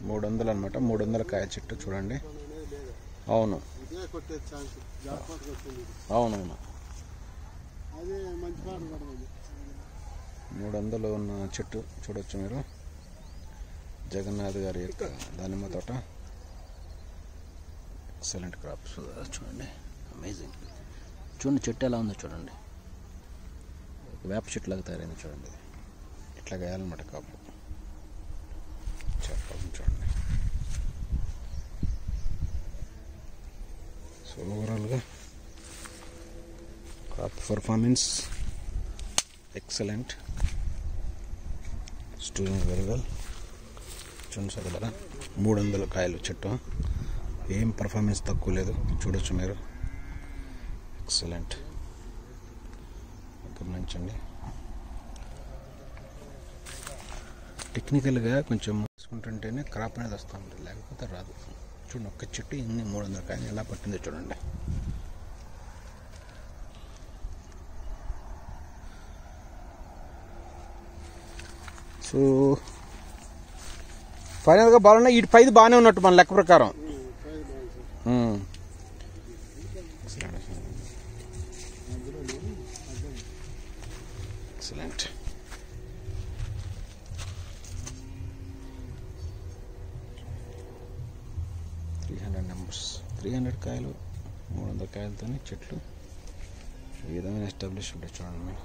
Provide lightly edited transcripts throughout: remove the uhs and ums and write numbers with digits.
300 అన్నమాట. 300 కాయ చెట్టు చూడండి. అవును అవునవును 300 ఉన్న చెట్టు చూడొచ్చు మీరు. జగన్నాథ్ గారి యొక్క దానిమ్మ తోట. ఎక్సలెంట్ క్రాప్స్ చూడండి. అమేజింగ్. చూడండి చెట్టు ఎలా ఉందో చూడండి. వేప చెట్టు లాగా తయారైంది చూడండి. ఇట్లా వేయాలన్నమాట కాపు. చెప్పాలి చూడండి. సో ఓవరాల్గా crop performance excellent. Doing very well. చూడండి సోదరులారా 300 కాయలు చెట్టు. ఏం పర్ఫార్మెన్స్ తక్కువ లేదు. చూడొచ్చు మీరు. ఎక్సలెంట్. గమనించండి. టెక్నికల్గా కొంచెం తీసుకుంటుంటేనే క్రాప్ అనేది వస్తూ ఉంటుంది, లేకపోతే రాదు. చూడండి ఒక్క చెట్టు ఇన్ని 300 కాయలు ఎలా పట్టిందో చూడండి. సో ఫైనల్గా బాగున్నా. ఇటు పైది బాగానే ఉన్నట్టు మన లెక్క ప్రకారం. ఎక్సలెంట్. నెంబర్స్ 300 కాయలు 300 కాయలతోనే చెట్లు ఈ విధమైన ఎస్టాబ్లిష్ ఉంటాయి చూడండి మీరు.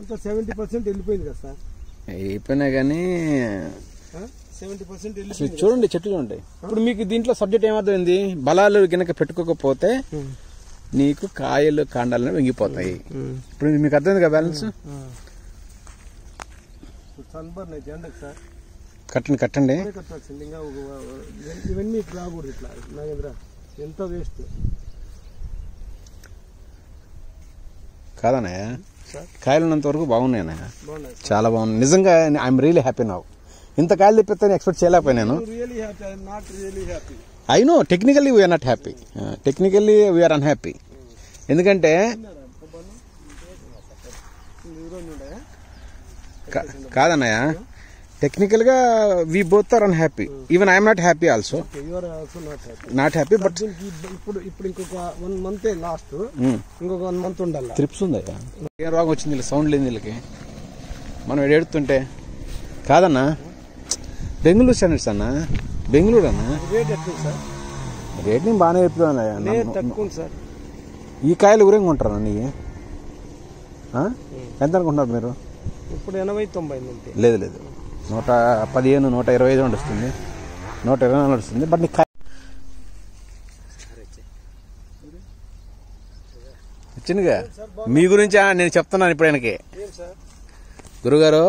అంతా 70% వెళ్ళిపోయింది కదా సార్. అయిపోయినా కానీ 70% చూడండి చెట్టు చూడండి. ఇప్పుడు మీకు దీంట్లో సబ్జెక్ట్ ఏమర్థమైంది? బలాలు గనక పెట్టుకోకపోతే నీకు కాయలు కాండాలను వెంగిపోతాయి. ఇప్పుడు మీకు అర్థమైంది కదా బ్యాలెన్స్. కట్టండి కట్టండి. ఇవన్నీ రాకూడదు ఇట్లా. నాగేంద్ర ఎంత వేస్ట్ కాదన్నయ్య. కాయలు ఉన్నంత వరకు బాగున్నాయి అన్నయ్య, చాలా బాగున్నాయి నిజంగా. I'm really happy now. ఇంత కాయలు తెప్పితే ఎక్స్పెక్ట్ చేయలేకపోయినాను. I know technically we are not happy, technically we are unhappy. ఎందుకంటే కాదన్నయ్య, టెక్నికల్గా we both are unhappy. Even I'm not happy also. Not happy. But ఇప్పుడు ఇంకొక 1 month లాస్ట్, ఇంకొక 1 month ఉండాలి. ట్రిప్స్ ఉందయ్యా. ఏం రోగం వచ్చింది? సౌండ్ లేదు వీళ్ళకి. మనం ఎడుతుంటే కాదన్నా. బెంగళూరు స్టాండర్డ్స్ అన్న. బెంగళూరు అన్న. రేట్ నేను బాగానే చెప్తాను సార్. ఈ కాయలు ఊరేం కొంటారా నీ? ఎంత అనుకుంటున్నారు మీరు? ఇప్పుడు 80-90. లేదు లేదు, 115 125 నడుస్తుంది, 120 నడుస్తుంది. బట్ నీ వచ్చిందిగా. మీ గురించి నేను చెప్తున్నాను ఇప్పుడు ఆయనకి. గురుగారు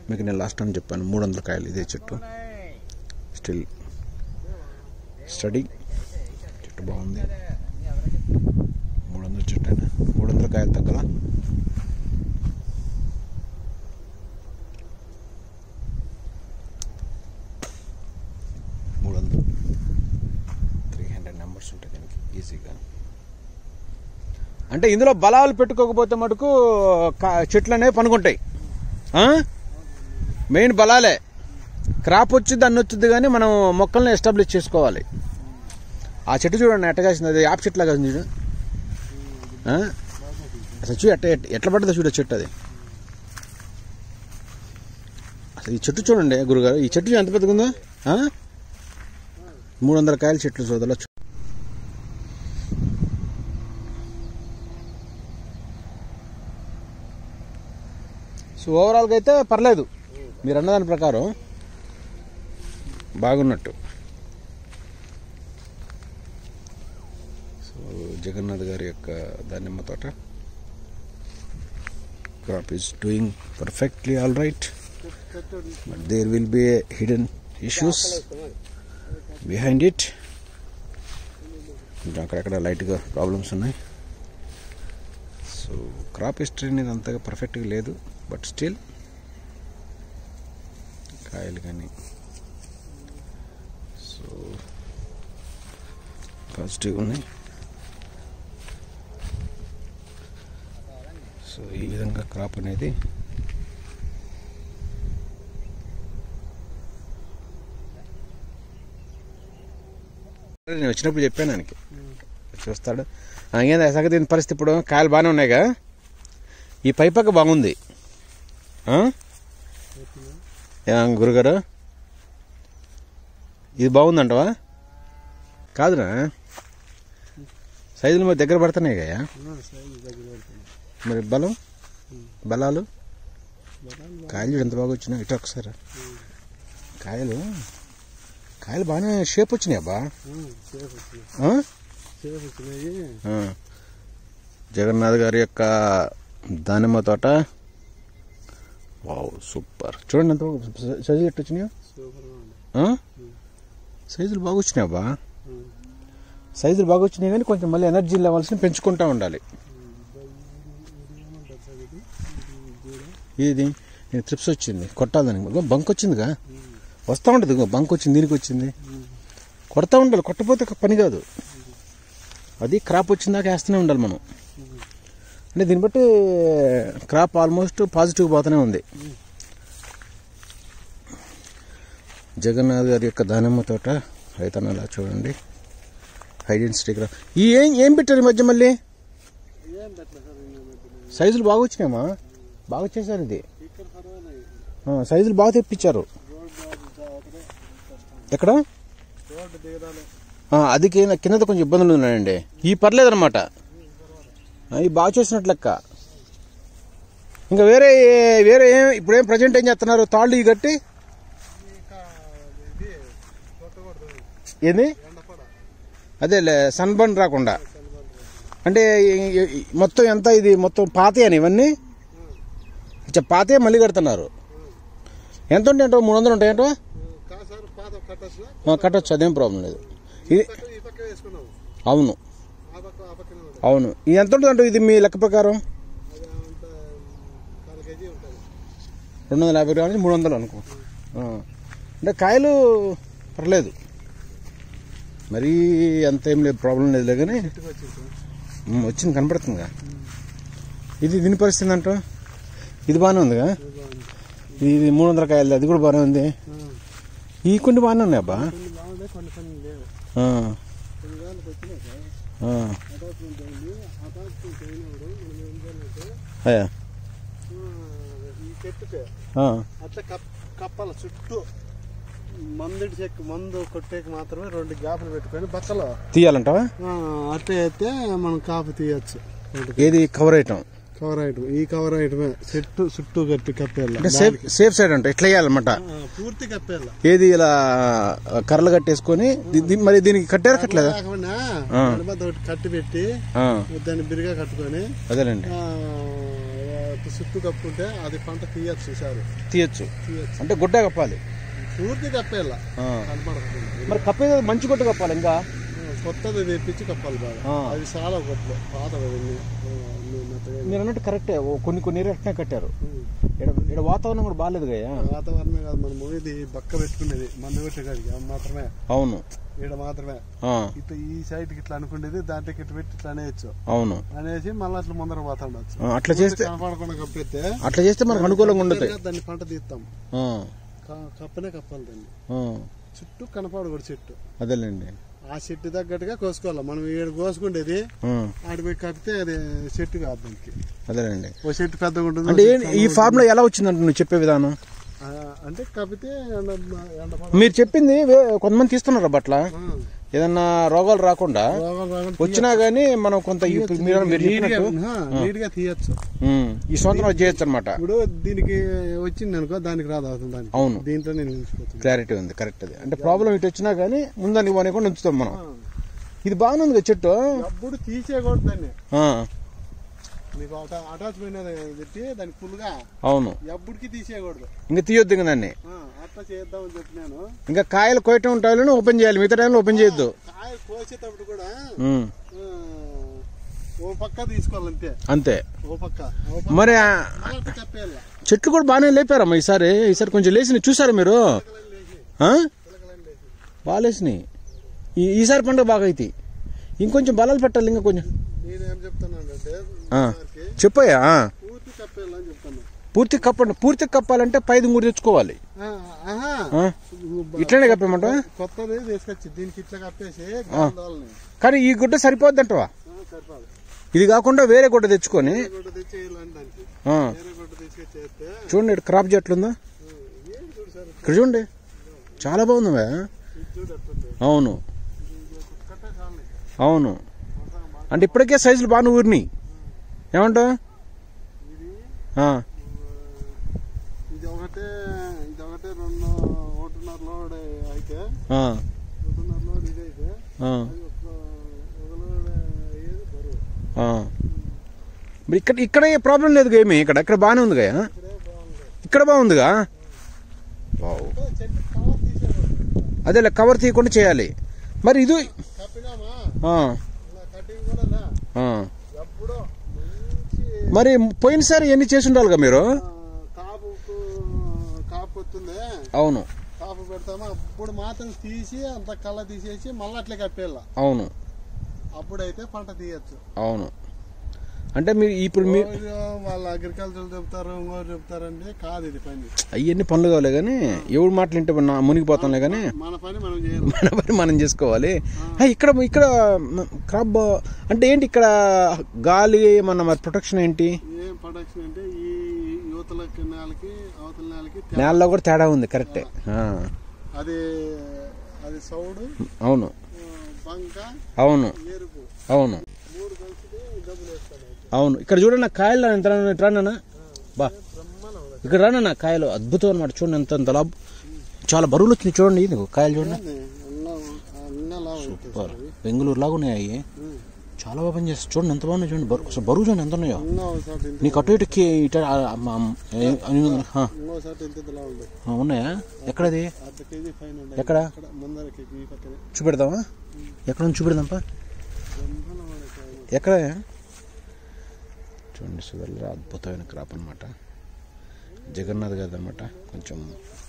మీకు నేను లాస్ట్ టైం చెప్పాను 300 కాయలు ఇదే చెట్టు. Still study. చెట్టు బాగుంది. 300 చెట్టు అయినా 300 కాయలు తగ్గదా? నెంబర్స్ ఉంటాయి దీనికి ఈజీగా. అంటే ఇందులో బలాలు పెట్టుకోకపోతే మటుకు చెట్లు అనేవి పనుకుంటాయి. మెయిన్ బలాలే. క్రాప్ వచ్చింది అన్ని వచ్చింది, కానీ మనం మొక్కల్ని ఎస్టాబ్లిష్ చేసుకోవాలి. ఆ చెట్టు చూడండి ఎట్ట కాసింది. అది యాప్ చెట్లా కాసింది చూడు. అసలు చూ ఎట్లా పడుతుందో చూడ చెట్టు అది. అసలు ఈ చెట్టు చూడండి గురుగారు. ఈ చెట్టు ఎంత పెద్దగా ఉందో. 300 కాయల చెట్లు సోదరులు. సో ఓవరాల్గా అయితే పర్లేదు. మీరు అన్నదాని ప్రకారం బాగున్నట్టు. సో జగన్నాథ్ గారి యొక్క దానిమ్మ తోట. Crop is doing perfectly all right, but there will be hidden issues behind it. కొంచెం అక్కడక్కడ లైట్గా ప్రాబ్లమ్స్ ఉన్నాయి. సో క్రాప్ హిస్టరీ అనేది అంతగా పర్ఫెక్ట్గా లేదు, బట్ స్టిల్ కాయలు కానీ సో పాజిటివ్గా ఉన్నాయి. సో ఈ విధంగా క్రాప్ అనేది నేను వచ్చినప్పుడు చెప్పాను ఆయనకి, చూస్తాడు. ఏంది సంగతి ఏంది పరిస్థితి? ఇప్పుడు కాయలు బాగానే ఉన్నాయిగా, ఈ పైపక్క బాగుంది గురుగారు, ఇది బాగుందంటవా? కాదురా, సైజులు మరి దగ్గర పడుతున్నాయి కదా, మరి బలాలు కాయలు ఎంత బాగా వచ్చినాయి. ఇటు ఒకసారి కాయలు బాగానే షేప్ వచ్చినాయి అబ్బా. జగన్నాథ్ గారి యొక్క దానిమ్మ తోట, వావ్ సూపర్. చూడండి ఎంత సైజులు ఎట్టు వచ్చినాయో, సైజులు బాగా వచ్చినాయి అబ్బా. సైజులు బాగా వచ్చినాయి కానీ కొంచెం మళ్ళీ ఎనర్జీ లెవెల్స్ని పెంచుకుంటూ ఉండాలి. ఇది ట్రిప్స్ వచ్చింది కొట్టాలని, బంక్ వచ్చిందిగా, వస్తూ ఉంటుంది. బంక్ వచ్చింది, దీనికి వచ్చింది, కొడతా ఉండాలి. కొట్టపోతే పని కాదు, అది క్రాప్ వచ్చిందాక వేస్తూనే ఉండాలి మనం. అంటే దీన్ని బట్టి క్రాప్ ఆల్మోస్ట్ పాజిటివ్ పోతూనే ఉంది. జగన్నాథ్ గారి యొక్క దానిమ్మ తోట రైతన్నలా చూడండి, హైడెన్సిటీ క్రాప్. ఈ ఏం పెట్టారు ఈ మధ్య? మళ్ళీ సైజులు బాగా వచ్చినాయమ్మా, బాగా చేశారు. ఇది సైజులు బాగా తెప్పించారు. ఎక్కడ అది కింద కొంచెం ఇబ్బందులు ఉన్నాయండి. ఈ పర్లేదు అనమాట, ఇవి బాగా చేసినట్లు లెక్క. ఇంకా వేరే ఇప్పుడేం ప్రజెంట్ ఏం చేస్తున్నారు? తాళ్ళు ఇవి కట్టి ఏంది అదేలే సన్బర్న్ రాకుండా. అంటే మొత్తం ఎంత ఇది? మొత్తం పాతే అని ఇవన్నీ పాతే మళ్ళీ కడుతున్నారు. ఎంత ఉంటాయంటో? 300 ఉంటాయంటో? కట్టచ్చు, అదేం ప్రాబ్లం లేదు. ఇది అవును అవును. ఇది ఎంత ఉంటుంది అంటే ఇది మీ లెక్క ప్రకారం? 250 గ్రాముల నుంచి 300 అనుకో. అంటే కాయలు పర్లేదు, మరీ అంత ఏం లేదు, ప్రాబ్లం లేదులే. కానీ వచ్చింది, కనపడుతుందిగా. ఇది దీని పరిస్థితి అంటూ ఇది బాగానే ఉందిగా. ఇది 300 కాయలు, అది కూడా బాగానే ఉంది. ఈ కొన్ని బాగానే ఉన్నాయి అబ్బా. కప్పాల చుట్టూ మందు కొట్టేకి మాత్రమే 2 గ్యాపులు పెట్టుకొని బక్కలో తీయాలంటావా? అట్లా అయితే మనం కాపు తీయచ్చు. ఏది కవర్ ఐటమ్? కవర్ ఐటమ్, ఈ కవర్ ఐటమే చెట్టు చుట్టూ కట్టి కప్పేయాలి. సేఫ్ సైడ్ అంటే ఇట్లా వేయాలన్నమాట, పూర్తి కప్పేయాలి. ఏది ఇలా కర్రలు కట్టేసుకొని మరి దీనికి కట్టారు కట్టలేదా? కట్టి పెట్టి దాన్ని బిరిగా కట్టుకొని అదేనండి చుట్టూ కప్పుకుంటే అది పంట తీయచ్చు. సార్ తీయచ్చు అంటే గుడ్డ కప్పాలి, పూర్తి కప్పేయాల. మరి కప్పేది మంచి గుడ్డ కప్పాలి. ఇంకా కొత్తది తెప్పించి కప్పాలి బాగా. అది చాలా గొప్ప పాత. మీరు అన్నట్టు కరెక్టే, కొన్ని రేట్నే కట్టారు. ఇక్కడ వాతావరణం కూడా బాగాలేదు కదా. వాతావరణమే కాదు, మనము ఇది బక్క పెట్టుకునేది మందు కొట్టేకాడికి మాత్రమే. అవును, ఇక్కడ మాత్రమే. ఇట్లా ఈ సైడ్ కి ఇట్లా అనుకునేది, దాంట్లోకి ఇట్లా పెట్టి ఇట్లా అనేయచ్చు. అవును, అనేసి మళ్ళీ అట్లా ముందర పోతా ఉండొచ్చు. అట్లా చేస్తే కనపడకుండా కప్పితే, అట్లా చేస్తే మనకు అనుకూలంగా ఉండదు. దాన్ని పంట తీస్తాం, కప్పనే కప్పాలి దాన్ని. చుట్టూ కనపడకూడదు చెట్టు. అదేలేండి, ఆ చెట్టు తగ్గట్టుగా కోసుకోవాలి. మనం ఏడు కోసుకుంటేది ఆడిపోయి కప్పితే అది చెట్టు కాదు దానికి. అదేనండి, ఓ చెట్టు పెద్దగా ఉంటుంది. అంటే ఈ ఫార్ములా ఎలా వచ్చిందంటే నువ్వు చెప్పే విధానం? అంటే కప్పితే మీరు చెప్పింది కొంతమంది తీస్తున్నారు బట్ల, ఏదన్నా రోగాలు రాకుండా వచ్చినా గానీ మనం కొంత నీట్గా తీయచ్చు. ఈ సంవత్సరం చేయొచ్చు అనమాట. ఇప్పుడు దీనికి వచ్చింది అనుకో, దానికి రాదు అవుతుంది. అవును, దీంట్లో నేను క్లారిటీ ఉంది, కరెక్ట్. అది అంటే ప్రాబ్లం ఇటు వచ్చినా గానీ ముందని పోనీకుండా ఉంచుతాం మనం. ఇది బాగానే ఉంది చెట్టు, అప్పుడు తీసేయకూడదు దాన్ని. నీకు అటాచ్మెంట్ పెట్టి దానికి ఫుల్గా అవును ఎప్పటికీ తీసేయకూడదు, ఇంకా తీయొద్దు ఇంకా దాన్ని. అట్లా చేద్దామని చెప్పి నేను. ఇంకా కాయలు కోయటం టైంలో ఓపెన్ చేయాలి, మిగతా టైంలో ఓపెన్ చేయొద్దు. కాయ కోసేటప్పుడు కూడా ఓ పక్క తీసుకోవాలి అంతే. అంతే ఓ పక్క. మరి కప్పేయాల. చెట్లు కూడా బాగానే లేపారమ్మా ఈసారి కొంచెం లేచినాయి చూసారా మీరు? బాగా లేచినాయి. ఈసారి పండుగ బాగా అయితే ఇంకొంచెం బలాలు పెట్టాలి. ఇంకా కొంచెం నేనేం చెప్తానంటే చెప్పయ్యా, పూర్తి కప్పేయాలని చెప్తాను. పూర్తి కప్పాలంటే పైది మూడు తెచ్చుకోవాలి. ఇట్లనే కప్పేమంట. కొత్తది తీసుకొచ్చి దీనికి ఇట్లా కప్పేసి, కానీ ఈ గుడ్డ సరిపోద్దంటవా? ఇది కాకుండా వేరే గుడ్డ తెచ్చుకొని చూడండి, ఇక్కడ క్రాప్ చెట్లుందా ఇక్కడ చూడండి, చాలా బాగుంది. అవును అవును, అంటే ఇప్పటికే సైజులు బాగా ఊరినాయి. ఏమంటావు? ఇది ఒకటే 1.5 లోడ్ అయితే, 1.5 లోడ్ ఇది అయితే ఇక్కడ ప్రాబ్లం లేదు ఏమి. ఇక్కడ బాగానే ఉందిగా, ఇక్కడ బాగుందిగా. అదేలే, కవర్ తీయకుండా చేయాలి. మరి ఇది మరి పోయినసారి ఎన్ని చేసి ఉండాలిగా మీరు? కాపు వస్తుంది. అవును, కాపు పెడతామా అప్పుడు మాత్రం తీసి అంత కళ్ళ తీసేసి మళ్ళీ అట్లే కప్పేయాల. అవును, అప్పుడైతే పంట తీయచ్చు. అవును, అంటే మీరు ఇప్పుడు వాళ్ళ అగ్రికల్చర్ చెప్తారు, ఇంకోరు చెప్తారండి. కాదు ఇది పని. అవన్నీ పనులు కావాలి కానీ ఎవరు మాటలు వింటే మునిగిపోతాంలే కానీ మన పని మనం చేసుకోవాలి. ఇక్కడ క్రాప్ అంటే ఏంటి? ఇక్కడ గాలి మన ప్రొటెక్షన్ ఏంటి? ఏం ప్రొటెక్షన్ అంటే ఈ యువతల నేలకి అవతల నేలకి నేలలో కూడా తేడా ఉంది. కరెక్టే. అది సౌడు. అవును బంక. అవును ఎరుపు. అవును మూడు కలిసి డబ్బులు వేస్తాను. అవును, ఇక్కడ చూడండి కాయలు రానా బా, ఇక్కడ రానా కాయలు అద్భుతం అనమాట. చూడండి ఎంత చాలా బరువులు వచ్చినాయి. చూడండి ఇది కాయలు చూడండి, సూపర్. బెంగళూరు లాగా ఉన్నాయి అవి. చాలా బాగా పనిచేస్తాయి. చూడండి ఎంత బాగున్నాయి. చూడండి బరువు చూడండి ఎంత ఉన్నాయో. నీకు అటు ఇటు ఉన్నాయా? ఎక్కడది? ఎక్కడ చూపెడదామా? ఎక్కడ చూపెడదాంపా. ఎక్కడ చూడండి సుధర్ల అద్భుతమైన క్రాప్ అనమాట. జగన్నాథ్ గారు అనమాట. కొంచెం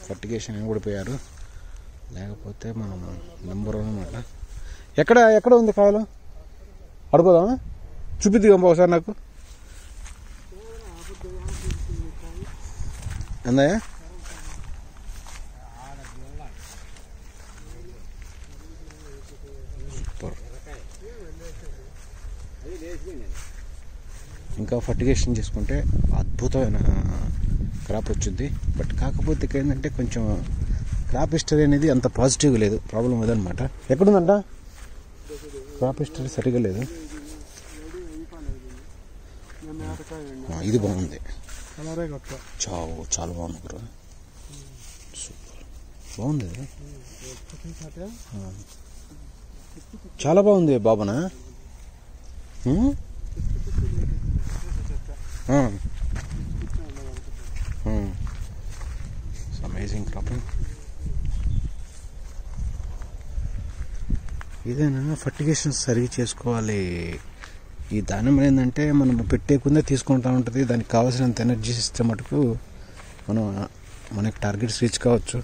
ఫర్టిగేషన్ ఓడిపోయారు, లేకపోతే మనం నెంబర్ 1 అనమాట. ఎక్కడ ఉంది కాయలు? అడుగుదామా? చూపిద్ది ఒకసారి నాకు. అందయా? సూపర్. ఇంకా ఫర్టిగేషన్ చేసుకుంటే అద్భుతమైన క్రాప్ వచ్చింది. బట్ కాకపోతే ఏంటంటే కొంచెం క్రాప్ హిస్టరీ అనేది అంత పాజిటివ్గా లేదు. ప్రాబ్లం అదనమాట. ఎక్కడుందంట క్రాప్ హిస్టరీ సరిగా లేదు. ఇది బాగుంది, చాలా బాగుంది బ్రో. సూపర్ బాగుంది, చాలా బాగుంది బాబనా. Amazing cropping. ఏదైనా ఫర్టిగేషన్ సరిగ్గా చేసుకోవాలి. ఈ దానిమ్మ ఏంటంటే మనం పెట్టేకుందే తీసుకుంటూ ఉంటుంది. దానికి కావాల్సినంత ఎనర్జీ ఇస్తే మటుకు మనకి టార్గెట్స్ రీచ్ కావచ్చు.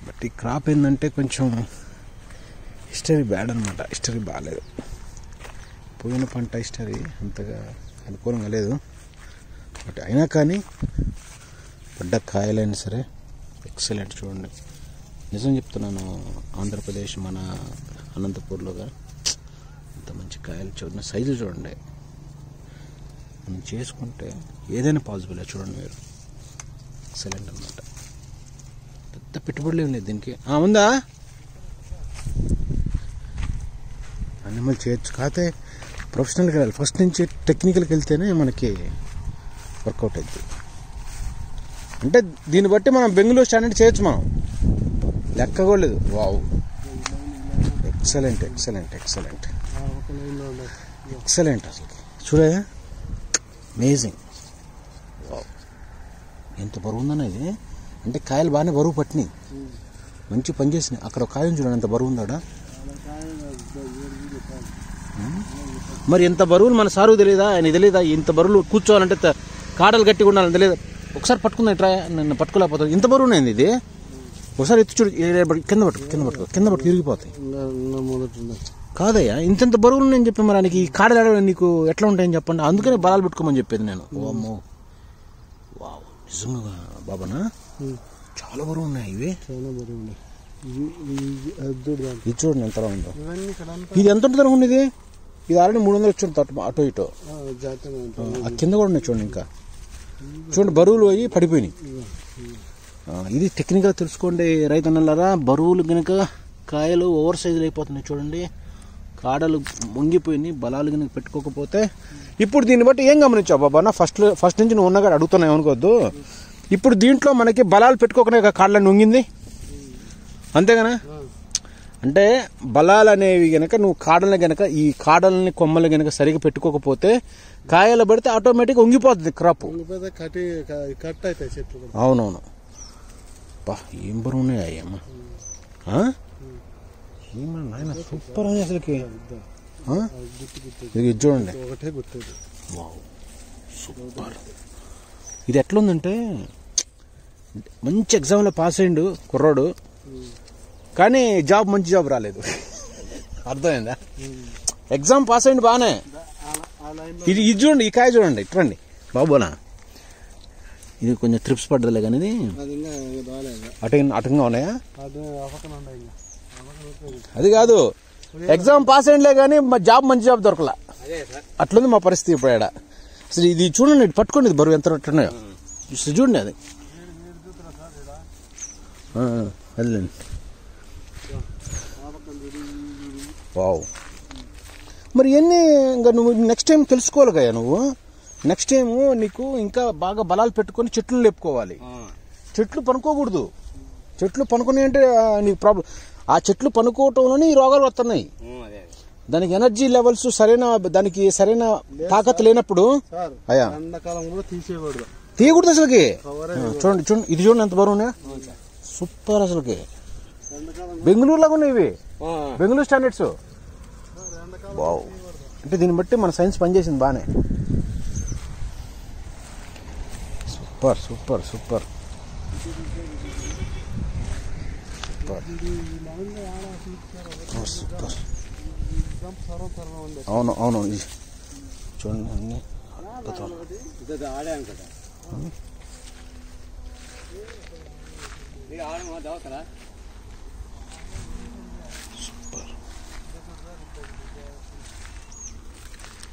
బట్ ఈ క్రాప్ ఏంటంటే కొంచెం హిస్టరీ బ్యాడ్ అనమాట. హిస్టరీ బాగాలేదు. పోయిన పంట హిస్టరీ అంతగా అనుకూలంగా లేదు. బట్ అయినా కానీ పడ్డ కాయలైనా సరే ఎక్సలెంట్. చూడండి, నిజం చెప్తున్నాను, ఆంధ్రప్రదేశ్ మన అనంతపూర్లోగా ఇంత మంచి కాయలు చూడండి, సైజు చూడండి. మనం చేసుకుంటే ఏదైనా పాసిబుల్. చూడండి మీరు, ఎక్సలెంట్ అనమాట. పెద్ద పెట్టుబడులు ఏం లేదు దీనికి. ఉందా అనిమల్ చేయొచ్చు, కాకపోతే ప్రొఫెషనల్కి వెళ్ళాలి. ఫస్ట్ నుంచి టెక్నికల్కి వెళ్తేనే మనకి వర్కౌట్ అవుతుంది. అంటే దీన్ని బట్టి మనం బెంగళూరు స్టాండర్డ్ చేయొచ్చు. మనం లెక్క కూడా లేదు. Wow, excellent excellent excellent excellent అసలు చూడే అమేజింగ్. ఎంత బరువు ఉందన్న ఇది. అంటే కాయలు బాగానే బరువు పట్టినాయి, మంచి పని చేసినాయి. అక్కడ ఒక కాయను చూడండి ఎంత బరువు ఉందాడా. మరి ఎంత బరువులు మన సారుకు తెలియదా, ఆయన తెలియదా ఇంత బరువులు కూర్చోవాలంటే కాడలు గట్టిగా ఉండాలని తెలియదు. ఒకసారి పట్టుకుందా ఇట్లా, నన్ను పట్టుకోలేకపోతుంది. ఇంత బరువు ఉన్నాయండి ఇది. ఒకసారి ఎత్తి చూడు, కింద పట్టుకు ఇరిగిపోతాయి. కాదయ్యా ఇంత బరువులు నేను చెప్పి మరి ఆయనకి ఈ కాడలు నీకు ఎట్లా ఉంటాయని చెప్పండి. అందుకనే బలాలు పెట్టుకోమని చెప్పేది నేను. ఓమ్మో వావ్, నిజంగా బాబానా చాలా బరువు ఉన్నాయి ఇవి. చాలా బరువు ఉన్నాయి. ఇది చూడండి ఎంతలా ఉందో. ఇది ఎంత ఉంటుంది అనుకోండి. ఇది ఆల్రెడీ 300 వచ్చి అటో ఇటో. ఆ కింద కూడా ఉన్నాయి చూడండి. ఇంకా చూడండి బరువులు అయ్యి పడిపోయినాయి. ఇది టెక్నికల్ తెలుసుకోండి రైతన్నలారా. బరువులు కనుక కాయలు ఓవర్ సైజులు అయిపోతున్నాయి చూడండి, కాడలు వంగిపోయినాయి. బలాలు కనుక పెట్టుకోకపోతే ఇప్పుడు దీన్ని బట్టి ఏం గమనించావు బాబా నా ఫస్ట్ నుంచి నువ్వు ఉన్నగా అడుగుతున్నావు అనుకోవద్దు. ఇప్పుడు దీంట్లో మనకి బలాలు పెట్టుకోకనే కాడలన్నీ వంగింది అంతేగానా. అంటే బలాలు అనేవి గనక నువ్వు కాడల్ని గనక ఈ కాడల్ని కొమ్మలు గనక సరిగా పెట్టుకోకపోతే కాయలు పడితే ఆటోమేటిక్గా వంగిపోతుంది క్రాప్. అవునవును. బా ఏం బరువు ఉన్నాయి అమ్మ. నాయన సూపర్ అని అసలుకి. ఇది చూడండి సూపర్. ఇది ఎట్లుందంటే మంచి ఎగ్జామ్లో పాస్ అయ్యిండు కుర్రాడు, కానీ మంచి జాబ్ రాలేదు. అర్థమైందా. ఎగ్జామ్ పాస్ అయ్యిండు బాగానే. ఇది చూడండి, ఈ కాయ చూడండి ఇట్రండి బాబోనా. ఇది కొంచెం ట్రిప్స్ పడ్డదిలే కానీ ఇది అటంగా ఉన్నాయా. అది కాదు, ఎగ్జామ్ పాస్ అయ్యిండే కానీ మంచి జాబ్ దొరకలా. అట్లుంది మా పరిస్థితి ఇప్పుడు. ఆడ అసలు ఇది చూడండి, పట్టుకోండి ఇది బరువు ఎంత ఉన్నాయో చూడండి. అది అదిలేండి. వావ్. మరి ఇవన్నీ ఇంకా నువ్వు నెక్స్ట్ టైం తెలుసుకోవాలి కదా. నువ్వు నెక్స్ట్ టైం నీకు ఇంకా బాగా బలాలు పెట్టుకొని చెట్లు లేపుకోవాలి. చెట్లు పనుకోకూడదు. చెట్లు పనుకుని అంటే నీకు ప్రాబ్లం. ఆ చెట్లు పనుకోవటంలోనే ఈ రోగాలు వస్తున్నాయి. దానికి ఎనర్జీ లెవెల్స్ దానికి సరైన తాకత్ లేనప్పుడు అయ్యా తీయకూడదు అసలుకి. చూడండి ఇది చూడండి ఎంత బరువు ఉన్నాయా. సూపర్ అసలుకి. బెంగళూరు లాగా ఉన్నాయి ఇవి, బెంగళూరు స్టాండర్డ్స్. వావ్. అంటే దీన్ని బట్టి మన సైన్స్ పనిచేసింది బాగానే. Super super super super. అవును అవును. చూడండి అన్ని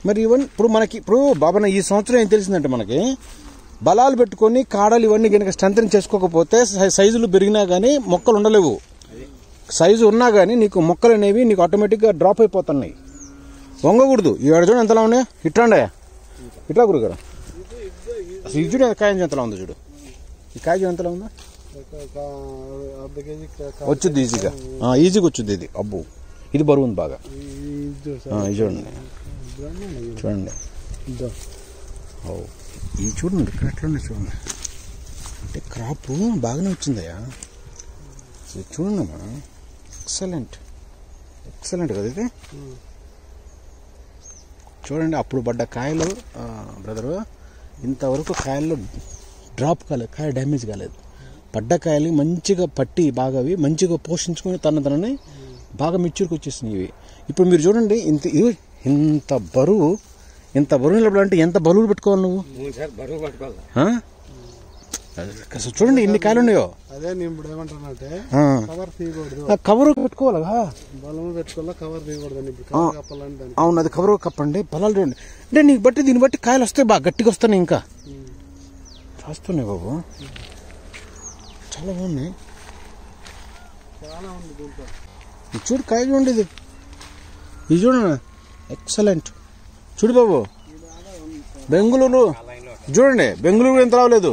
మరి ఇవన్నీ ఇప్పుడు బాబా ఈ సంవత్సరం ఏం తెలిసిందంటే మనకి బలాలు పెట్టుకొని కాడలు ఇవన్నీ కనుక స్ట్రెంథెన్ చేసుకోకపోతే సైజులు పెరిగినా కానీ మొక్కలు ఉండలేవు. సైజు ఉన్నా కానీ నీకు మొక్కలు అనేవి నీకు ఆటోమేటిక్గా డ్రాప్ అయిపోతున్నాయి. వంగకూడదు. ఈ చూడండి ఎంతలా ఉన్నాయి. ఇట్లా గురుగారు అసలు ఇది చూడు కాయ ఎంతలా ఉందో చూడు. ఈ కాయ ఎంతలా ఉందా వచ్చుద్ది ఈజీగా వచ్చుద్ది. ఇది అబ్బు ఇది బరువు ఉంది బాగా. ఇది చూడండి ఇది చూడండి ఇక్కడ ఎట్లుంది చూడండి. అంటే క్రాప్ బాగానే వచ్చిందయ్యా. చూడండి అమ్మా, ఎక్సలెంట్ కదా ఇది. చూడండి అప్పుడు పడ్డ కాయలు బ్రదరు ఇంతవరకు కాయల్లో డ్రాప్ కాలేదు, కాయ డ్యామేజ్ కాలేదు. పడ్డ కాయలు మంచిగా పట్టి బాగా మంచిగా పోషించుకొని తనని బాగా మెచ్యూర్కి వచ్చేసినాయి ఇవి. ఇప్పుడు మీరు చూడండి ఇంత బరువు నిలబడాలంటే ఎంత బరువులు పెట్టుకోవాలి నువ్వు. అసలు చూడండి ఎన్ని కాయలు ఉన్నాయో. అదే నేను ఇప్పుడు ఏమంటానంటే కవర్ తీయకూడదు, కవర్ పెట్టుకోవాలి, బలము పెట్టుకోవాలి, కవర్ తీయకూడదు. అవును అది కవర్ కప్పండి. బలాలు చూడండి. అంటే నీకు బట్టి దీన్ని బట్టి కాయలు వస్తాయి, బాగా గట్టిగా వస్తున్నాయి, ఇంకా వస్తున్నాయి బాబు. చాలా బాగున్నాయి. చాలా ఉంది దీంట్లో. ఇది చూడు కాయ చూడండి, ఇది చూడండి ఎక్సలెంట్. చూడు బాబు బెంగళూరు చూడండి, బెంగళూరు ఎంత రావలేదు.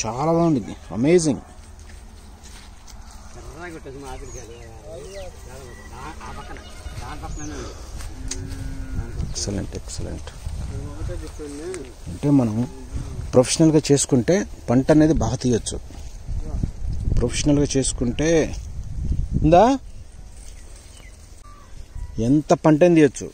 చాలా బాగుంది, అమేజింగ్. ఎక్సలెంట్. అంటే మనం ప్రొఫెషనల్గా చేసుకుంటే పంట అనేది బాగా తీయచ్చు. ప్రొఫెషనల్గా చేసుకుంటే ఉందా ఎంత పంట తీయచ్చు.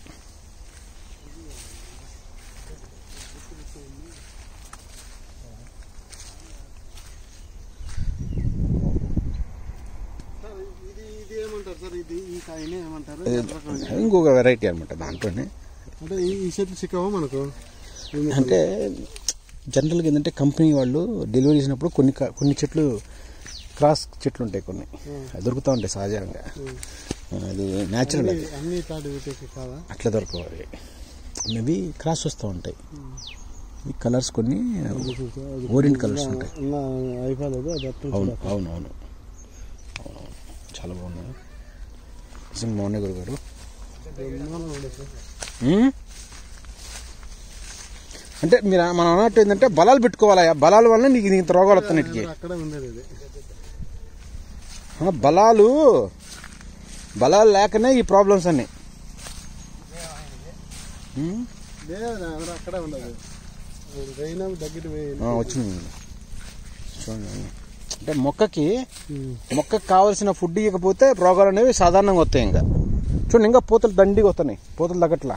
ఇంకొక వెరైటీ అనమాట దాంట్లోనే. అంటే ఈ చెట్లు చిక్కవా మనకు? అంటే జనరల్గా ఏంటంటే కంపెనీ వాళ్ళు డెలివరీ చేసినప్పుడు కొన్ని చెట్లు క్రాస్ చెట్లు ఉంటాయి, కొన్ని దొరుకుతూ ఉంటాయి సహజంగా. అది న్యాచురల్, అట్లా దొరకవాలి. ఇవి క్రాస్ వస్తూ ఉంటాయి. ఈ కలర్స్ కొన్ని ఓరియంట్ కలర్స్ ఉంటాయి. అవును అవును అవును చాలా బాగున్నాయి. నిజంగా బాగున్నాయి గురుగారు. అంటే మీరు మనం అన్నట్టు ఏంటంటే బలాలు పెట్టుకోవాలా, బలాల వల్ల నీకు ఇంత రోగాలు వస్తాయి. బలాలు లేకనే ఈ ప్రాబ్లమ్స్ అన్ని. వచ్చింది చూడండి. అంటే మొక్కకి కావాల్సిన ఫుడ్ ఇవ్వకపోతే రోగాలు అనేవి సాధారణంగా వస్తాయి. ఇంకా చూడండి, ఇంకా పూతలు దండిగా వస్తున్నాయి, పూతలు తగ్గట్లా.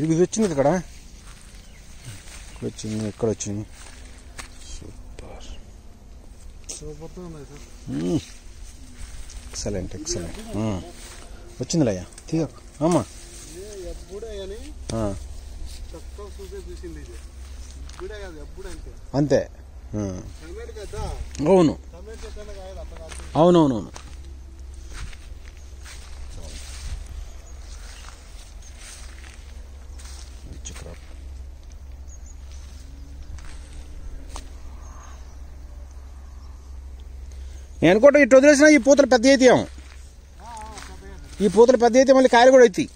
ఇది వచ్చింది ఇక్కడ వచ్చింది, ఇక్కడ వచ్చింది. Super, excellent excellent. వచ్చిందిలయ్యా తీయ అమ్మా. అంతే. అవును అవునవునవును. నేను అనుకుంటా ఇటు వదిలేసినా ఈ పూతలు పెద్ద అవుతాం. ఈ పూతలు పెద్ద అయితే మళ్ళీ కాయలు కూడా అవుతాయి.